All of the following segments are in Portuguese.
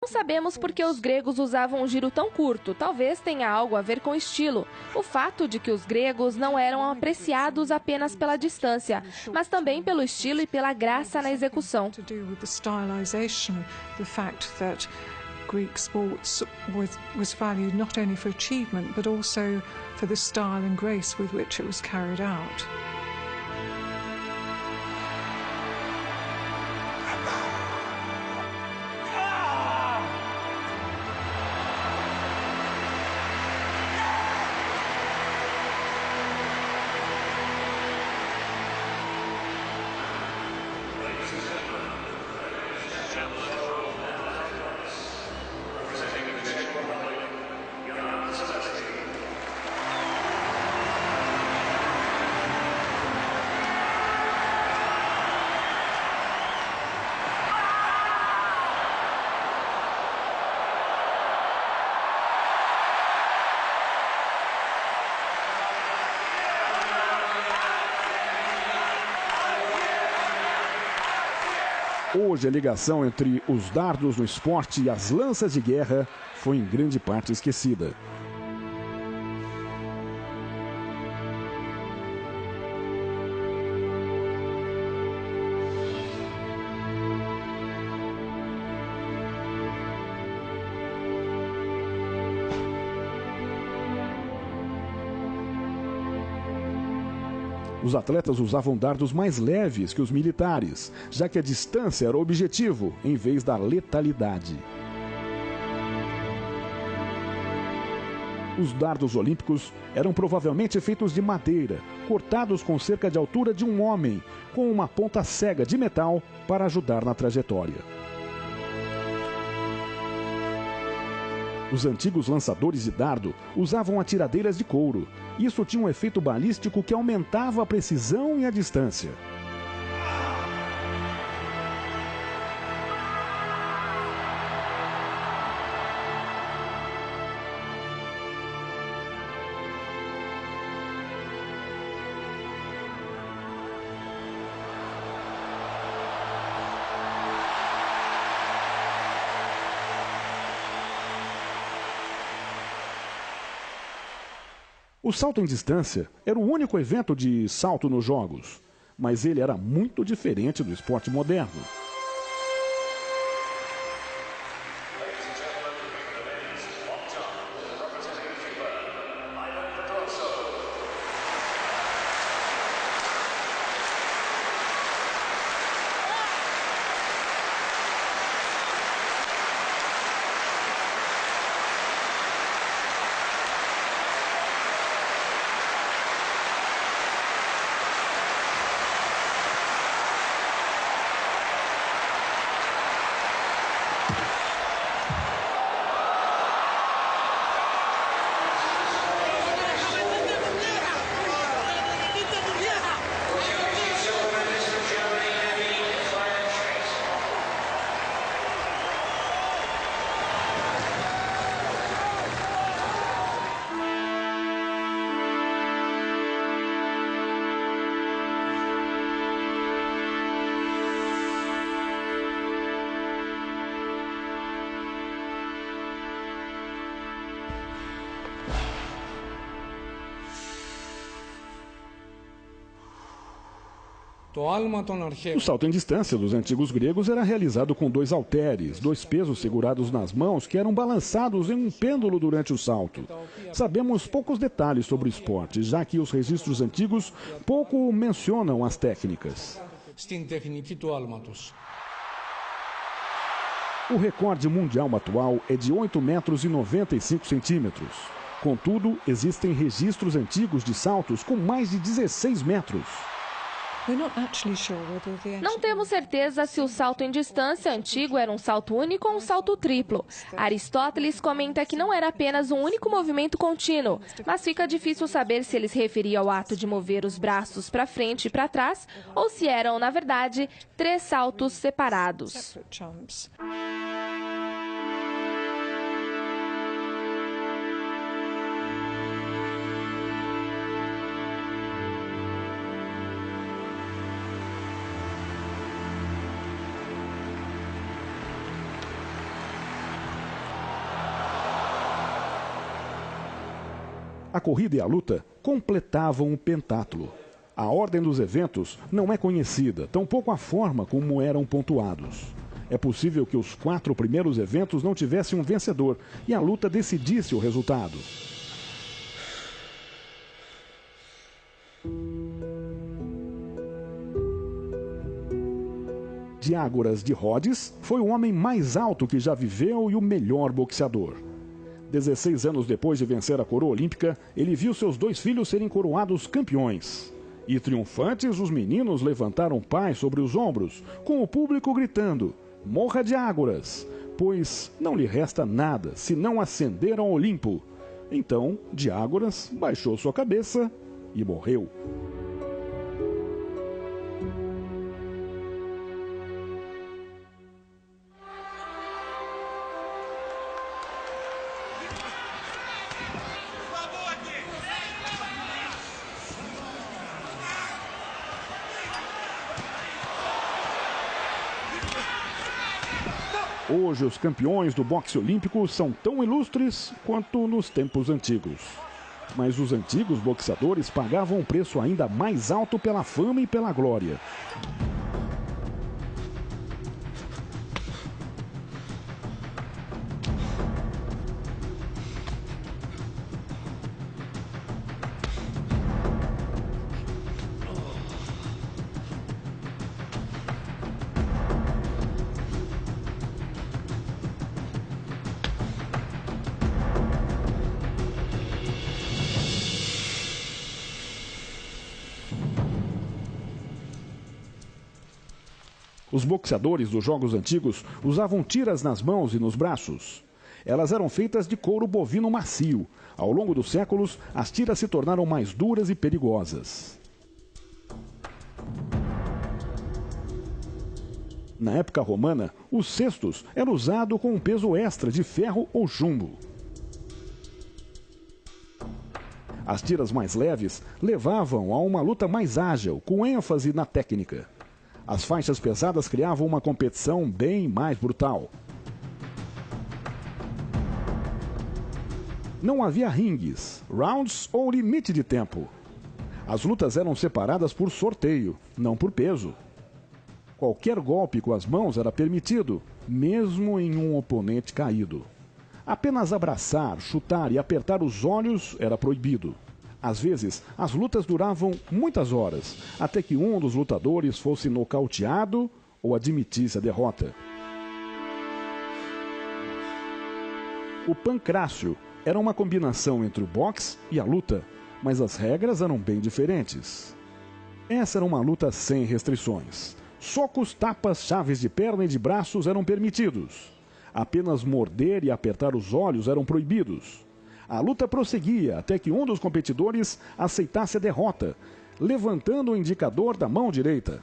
Não sabemos por que os gregos usavam um giro tão curto. Talvez tenha algo a ver com estilo. O fato de que os gregos não eram apreciados apenas pela distância, mas também pelo estilo e pela graça na execução. Greek sports was valued not only for achievement but also for the style and grace with which it was carried out. Hoje, a ligação entre os dardos no esporte e as lanças de guerra foi em grande parte esquecida. Os atletas usavam dardos mais leves que os militares, já que a distância era o objetivo, em vez da letalidade. Os dardos olímpicos eram provavelmente feitos de madeira, cortados com cerca de altura de um homem, com uma ponta cega de metal para ajudar na trajetória. Os antigos lançadores de dardo usavam atiradeiras de couro. Isso tinha um efeito balístico que aumentava a precisão e a distância. O salto em distância era o único evento de salto nos Jogos, mas ele era muito diferente do esporte moderno. O salto em distância dos antigos gregos era realizado com dois halteres, dois pesos segurados nas mãos que eram balançados em um pêndulo durante o salto. Sabemos poucos detalhes sobre o esporte, já que os registros antigos pouco mencionam as técnicas. O recorde mundial atual é de 8 metros e 95 centímetros. Contudo, existem registros antigos de saltos com mais de 16 metros. Não temos certeza se o salto em distância antigo era um salto único ou um salto triplo. Aristóteles comenta que não era apenas um único movimento contínuo, mas fica difícil saber se ele se referia ao ato de mover os braços para frente e para trás, ou se eram, na verdade, 3 saltos separados. A corrida e a luta completavam o pentatlo. A ordem dos eventos não é conhecida, tampouco a forma como eram pontuados. É possível que os 4 primeiros eventos não tivessem um vencedor e a luta decidisse o resultado. Diágoras de Rhodes foi o homem mais alto que já viveu e o melhor boxeador. 16 anos depois de vencer a coroa olímpica, ele viu seus 2 filhos serem coroados campeões. E triunfantes, os meninos levantaram o pai sobre os ombros, com o público gritando: "Morra Diágoras!", pois não lhe resta nada se não ascender ao Olimpo. Então, Diágoras baixou sua cabeça e morreu. Hoje, os campeões do boxe olímpico são tão ilustres quanto nos tempos antigos. Mas os antigos boxeadores pagavam um preço ainda mais alto pela fama e pela glória. Os boxeadores dos jogos antigos usavam tiras nas mãos e nos braços. Elas eram feitas de couro bovino macio. Ao longo dos séculos, as tiras se tornaram mais duras e perigosas. Na época romana, os cestos eram usados com um peso extra de ferro ou chumbo. As tiras mais leves levavam a uma luta mais ágil, com ênfase na técnica. As faixas pesadas criavam uma competição bem mais brutal. Não havia ringues, rounds ou limite de tempo. As lutas eram separadas por sorteio, não por peso. Qualquer golpe com as mãos era permitido, mesmo em um oponente caído. Apenas abraçar, chutar e apertar os olhos era proibido. Às vezes, as lutas duravam muitas horas, até que um dos lutadores fosse nocauteado ou admitisse a derrota. O pancrácio era uma combinação entre o boxe e a luta, mas as regras eram bem diferentes. Essa era uma luta sem restrições. Socos, tapas, chaves de perna e de braços eram permitidos. Apenas morder e apertar os olhos eram proibidos. A luta prosseguia até que um dos competidores aceitasse a derrota, levantando o indicador da mão direita.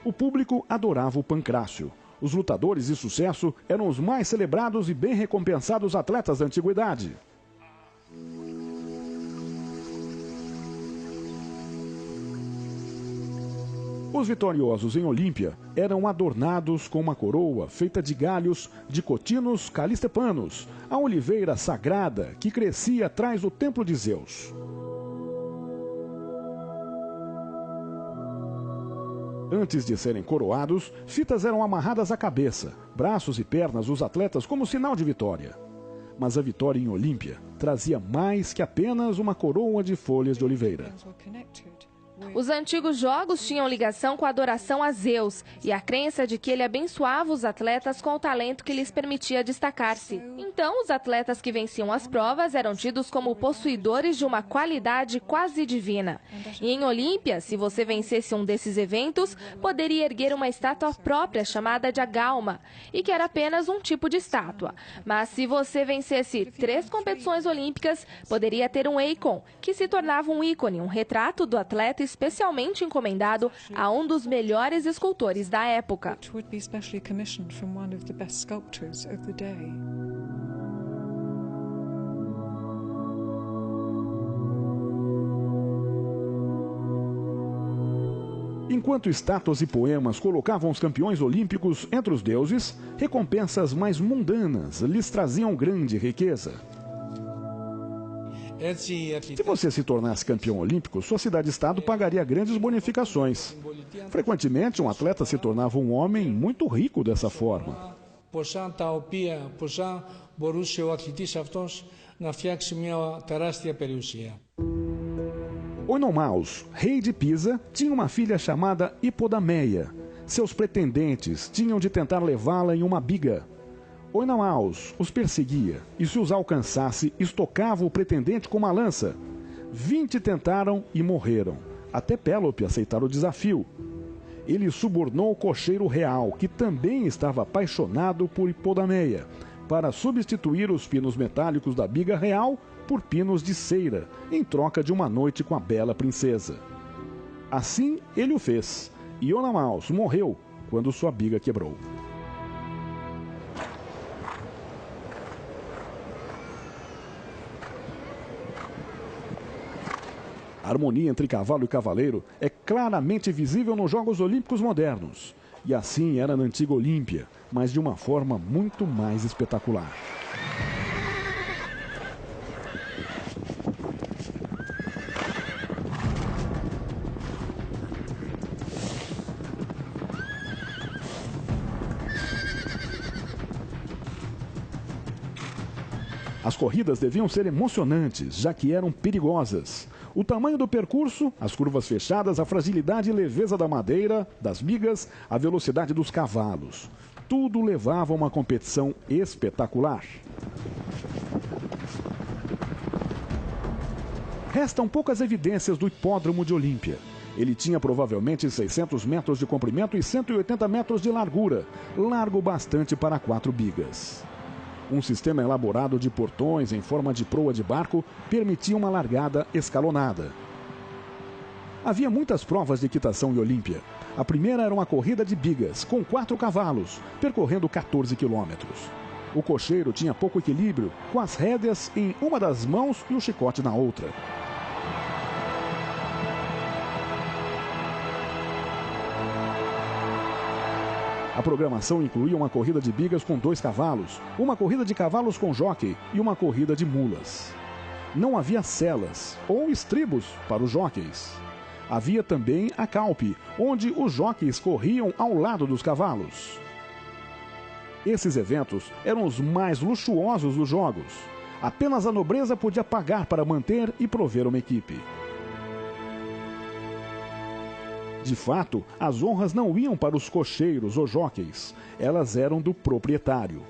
O público adorava o pancrácio. Os lutadores de sucesso eram os mais celebrados e bem recompensados atletas da antiguidade. Os vitoriosos em Olímpia eram adornados com uma coroa feita de galhos de cotinos calistepanos, a oliveira sagrada que crescia atrás do templo de Zeus. Antes de serem coroados, fitas eram amarradas à cabeça, braços e pernas dos atletas como sinal de vitória. Mas a vitória em Olímpia trazia mais que apenas uma coroa de folhas de oliveira. Os antigos jogos tinham ligação com a adoração a Zeus e a crença de que ele abençoava os atletas com o talento que lhes permitia destacar-se. Então, os atletas que venciam as provas eram tidos como possuidores de uma qualidade quase divina. E em Olímpia, se você vencesse um desses eventos, poderia erguer uma estátua própria chamada de agalma, e que era apenas um tipo de estátua. Mas se você vencesse 3 competições olímpicas, poderia ter um eikon, que se tornava um ícone, um retrato do atleta especialmente encomendado a um dos melhores escultores da época. Enquanto estátuas e poemas colocavam os campeões olímpicos entre os deuses, recompensas mais mundanas lhes traziam grande riqueza. Se você se tornasse campeão olímpico, sua cidade-estado pagaria grandes bonificações. Frequentemente, um atleta se tornava um homem muito rico dessa forma. Oinomaus, rei de Pisa, tinha uma filha chamada Hipodameia. Seus pretendentes tinham de tentar levá-la em uma biga. Oinomaus os perseguia e, se os alcançasse, estocava o pretendente com uma lança. 20 tentaram e morreram, até Pélope aceitar o desafio. Ele subornou o cocheiro real, que também estava apaixonado por Hipodameia, para substituir os pinos metálicos da biga real por pinos de cera, em troca de uma noite com a bela princesa. Assim ele o fez, e Oinomaus morreu quando sua biga quebrou. A harmonia entre cavalo e cavaleiro é claramente visível nos Jogos Olímpicos modernos. E assim era na antiga Olímpia, mas de uma forma muito mais espetacular. As corridas deviam ser emocionantes, já que eram perigosas. O tamanho do percurso, as curvas fechadas, a fragilidade e leveza da madeira, das bigas, a velocidade dos cavalos. Tudo levava a uma competição espetacular. Restam poucas evidências do hipódromo de Olímpia. Ele tinha provavelmente 600 metros de comprimento e 180 metros de largura, largo bastante para 4 bigas. Um sistema elaborado de portões em forma de proa de barco permitia uma largada escalonada. Havia muitas provas de equitação em Olímpia. A primeira era uma corrida de bigas, com 4 cavalos, percorrendo 14 quilômetros. O cocheiro tinha pouco equilíbrio, com as rédeas em uma das mãos e o chicote na outra. A programação incluía uma corrida de bigas com 2 cavalos, uma corrida de cavalos com jockey e uma corrida de mulas. Não havia selas ou estribos para os jockeys. Havia também a calpe, onde os jockeys corriam ao lado dos cavalos. Esses eventos eram os mais luxuosos dos jogos. Apenas a nobreza podia pagar para manter e prover uma equipe. De fato, as honras não iam para os cocheiros ou jockeys, elas eram do proprietário.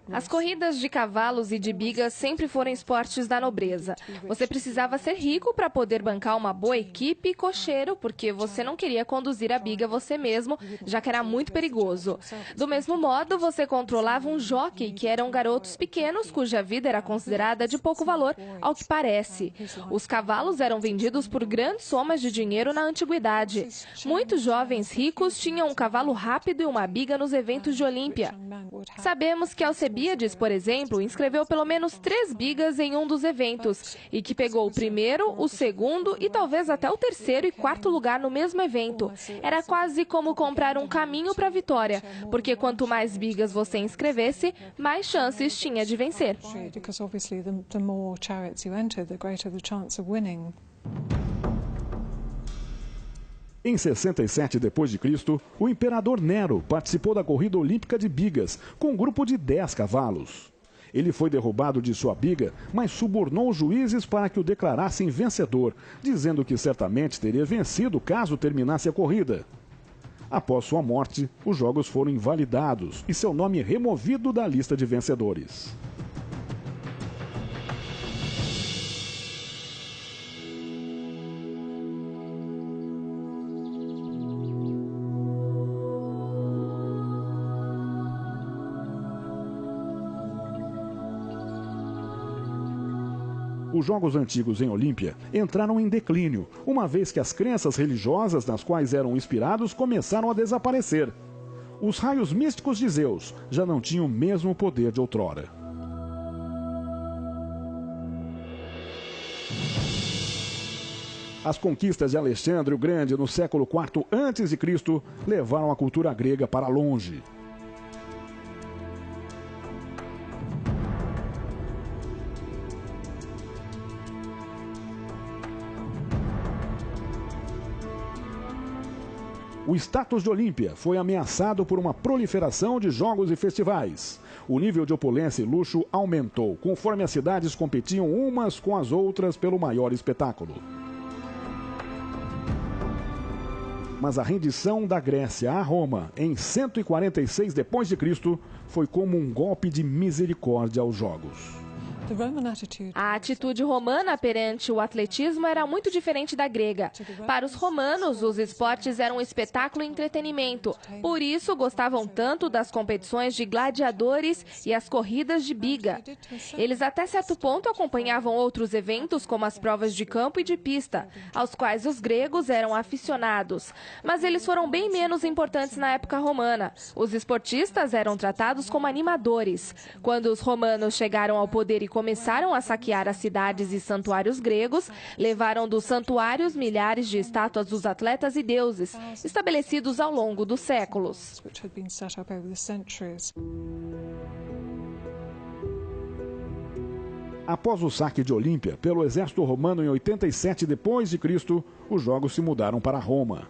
As corridas de cavalos e de bigas sempre foram esportes da nobreza. Você precisava ser rico para poder bancar uma boa equipe e cocheiro, porque você não queria conduzir a biga você mesmo, já que era muito perigoso. Do mesmo modo, você controlava um jockey, que eram garotos pequenos cuja vida era considerada de pouco valor, ao que parece. Os cavalos eram vendidos por grandes somas de dinheiro na antiguidade. Muitos jovens ricos tinham um cavalo rápido e uma biga nos eventos de Olímpia. Sabemos que Alcebiades, por exemplo, inscreveu pelo menos 3 bigas em um dos eventos e que pegou o primeiro, o segundo e talvez até o terceiro e quarto lugar no mesmo evento. Era quase como comprar um caminho para a vitória, porque quanto mais bigas você inscrevesse, mais chances tinha de vencer. Em 67 d.C., o imperador Nero participou da corrida olímpica de bigas, com um grupo de 10 cavalos. Ele foi derrubado de sua biga, mas subornou os juízes para que o declarassem vencedor, dizendo que certamente teria vencido caso terminasse a corrida. Após sua morte, os jogos foram invalidados e seu nome removido da lista de vencedores. Os Jogos Antigos em Olímpia entraram em declínio, uma vez que as crenças religiosas nas quais eram inspirados começaram a desaparecer. Os raios místicos de Zeus já não tinham o mesmo poder de outrora. As conquistas de Alexandre o Grande no século IV a.C. levaram a cultura grega para longe. O status de Olímpia foi ameaçado por uma proliferação de jogos e festivais. O nível de opulência e luxo aumentou, conforme as cidades competiam umas com as outras pelo maior espetáculo. Mas a rendição da Grécia a Roma, em 146 d.C., foi como um golpe de misericórdia aos Jogos. A atitude romana perante o atletismo era muito diferente da grega. Para os romanos, os esportes eram um espetáculo e entretenimento. Por isso, gostavam tanto das competições de gladiadores e as corridas de biga. Eles, até certo ponto, acompanhavam outros eventos, como as provas de campo e de pista, aos quais os gregos eram aficionados. Mas eles foram bem menos importantes na época romana. Os esportistas eram tratados como animadores. Quando os romanos chegaram ao poder e começaram a saquear as cidades e santuários gregos, levaram dos santuários milhares de estátuas dos atletas e deuses, estabelecidos ao longo dos séculos. Após o saque de Olímpia pelo exército romano em 87 d.C., os Jogos se mudaram para Roma.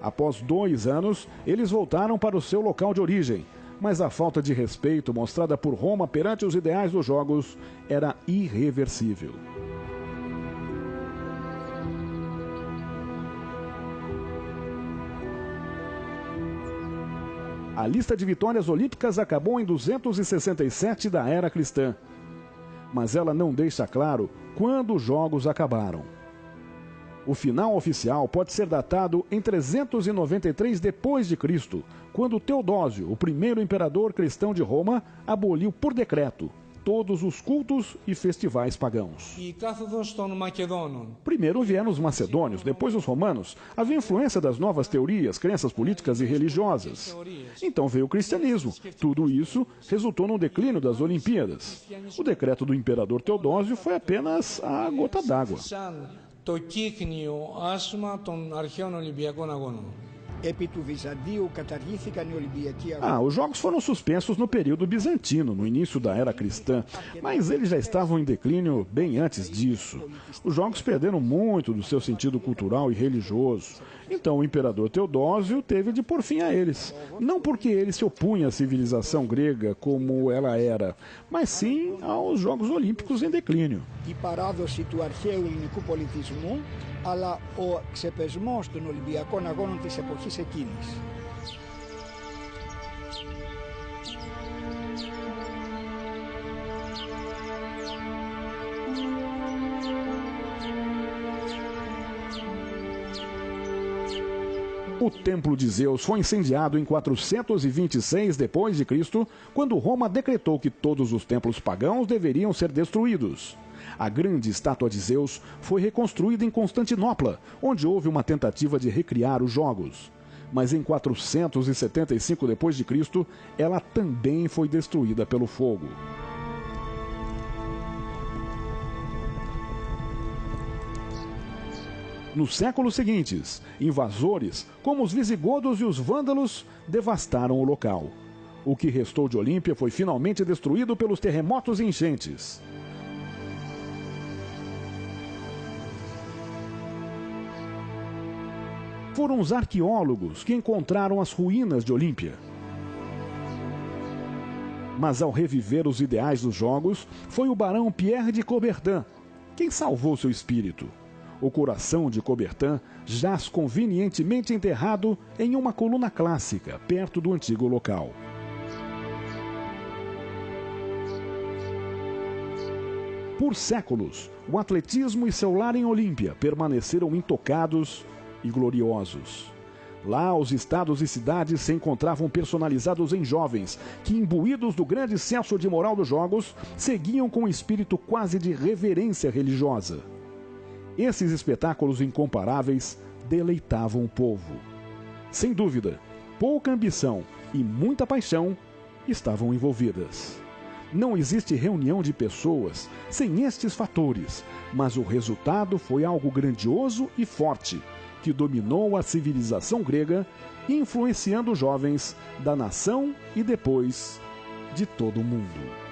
Após 2 anos, eles voltaram para o seu local de origem, mas a falta de respeito mostrada por Roma perante os ideais dos Jogos era irreversível. A lista de vitórias olímpicas acabou em 267 da era cristã, mas ela não deixa claro quando os Jogos acabaram. O final oficial pode ser datado em 393 d.C., quando Teodósio, o primeiro imperador cristão de Roma, aboliu por decreto todos os cultos e festivais pagãos. Primeiro vieram os macedônios, depois os romanos. Havia influência das novas teorias, crenças políticas e religiosas. Então veio o cristianismo. Tudo isso resultou no declínio das Olimpíadas. O decreto do imperador Teodósio foi apenas a gota d'água. Το κύκνιο άσμα των αρχαίων Ολυμπιακών Αγώνων. Επί του Βυζαντίου καταργήθηκαν οι Ολυμπιακοί Αγώνες. Os jogos foram suspensos no período bizantino, no início da era cristã, mas eles já estavam em declínio bem antes disso. Os jogos perderam muito do seu sentido cultural e religioso. Então o imperador Teodósio teve de pôr fim a eles. Não porque ele se opunha à civilização grega como ela era, mas sim aos Jogos Olímpicos em declínio. Η παράδοση του αρχαίου ελληνικού πολιτισμού, αλλά ο ξεπεσμός των Ολυμπιακών Αγώνων της εποχής εκείνης. O Templo de Zeus foi incendiado em 426 d.C., quando Roma decretou que todos os templos pagãos deveriam ser destruídos. A grande estátua de Zeus foi reconstruída em Constantinopla, onde houve uma tentativa de recriar os Jogos. Mas em 475 d.C., ela também foi destruída pelo fogo. Nos séculos seguintes, invasores, como os visigodos e os vândalos, devastaram o local. O que restou de Olímpia foi finalmente destruído pelos terremotos e enchentes. Foram os arqueólogos que encontraram as ruínas de Olímpia. Mas ao reviver os ideais dos Jogos, foi o barão Pierre de Coubertin quem salvou seu espírito. O coração de Coubertin jaz convenientemente enterrado em uma coluna clássica, perto do antigo local. Por séculos, o atletismo e seu lar em Olímpia permaneceram intocados e gloriosos. Lá, os estados e cidades se encontravam personalizados em jovens que, imbuídos do grande senso de moral dos Jogos, seguiam com um espírito quase de reverência religiosa. Esses espetáculos incomparáveis deleitavam o povo. Sem dúvida, pouca ambição e muita paixão estavam envolvidas. Não existe reunião de pessoas sem estes fatores, mas o resultado foi algo grandioso e forte, que dominou a civilização grega, influenciando os jovens da nação e depois de todo o mundo.